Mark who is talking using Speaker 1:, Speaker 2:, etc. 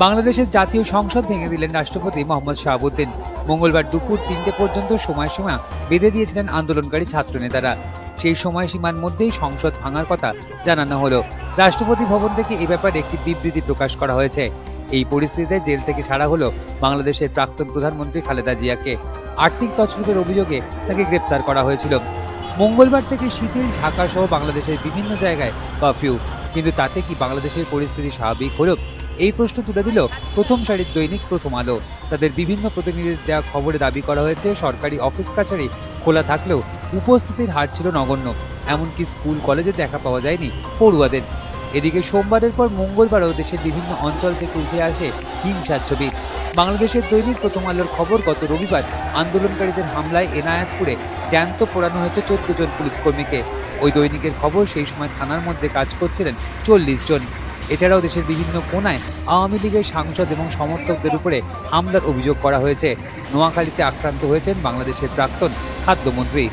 Speaker 1: বাংলাদেশের জাতীয় সংসদ ভেঙে দিলেন রাষ্ট্রপতি মোহাম্মদ শাহাবুদ্দিন। মঙ্গলবার দুপুর ৩টে পর্যন্ত সময়সীমা বেঁধে দিয়েছিলেন আন্দোলনকারী ছাত্র নেতারা। সেই সময়সীমার মধ্যেই সংসদ ভাঙার কথা জানানো হলো। রাষ্ট্রপতি ভবন থেকে এ ব্যাপারে একটি বিবৃতি প্রকাশ করা হয়েছে। এই পরিস্থিতিতে জেল থেকে ছাড়া হলো বাংলাদেশের প্রাক্তন প্রধানমন্ত্রী খালেদা জিয়াকে। আর্থিক তছরুপের অভিযোগে তাকে গ্রেপ্তার করা হয়েছিল। মঙ্গলবার থেকে শিথিল ঢাকা সহ বাংলাদেশের বিভিন্ন জায়গায় কারফিউ। কিন্তু তাতে কি বাংলাদেশের পরিস্থিতি স্বাভাবিক হলো? এই প্রশ্ন তুলে দিল প্রথম সারির দৈনিক প্রথম আলো। তাদের বিভিন্ন প্রতিনিধিদের দেওয়া খবরে দাবি করা হয়েছে, সরকারি অফিস কাছারি খোলা থাকলেও উপস্থিতির হার ছিল নগণ্য। এমনকি স্কুল কলেজে দেখা পাওয়া যায়নি পড়ুয়াদের। এদিকে সোমবারের পর মঙ্গলবারও দেশের বিভিন্ন অঞ্চল থেকে উঠে আসে হিংসার ছবি। বাংলাদেশের দৈনিক প্রথম আলোর খবর, গত রবিবার আন্দোলনকারীদের হামলায় এনায়েতপুরে জ্যান্ত পোড়ানো হয়েছে 14 জন পুলিশ কর্মীকে। ওই দৈনিকের খবর, সেই সময় থানার মধ্যে কাজ করছিলেন 40 জন। এছাড়াও দেশের বিভিন্ন কোনায় আওয়ামী লীগের সাংসদ এবং সমর্থকদের উপরে হামলার অভিযোগ করা হয়েছে। নোয়াখালীতে আক্রান্ত হয়েছেন বাংলাদেশের প্রাক্তন খাদ্যমন্ত্রী।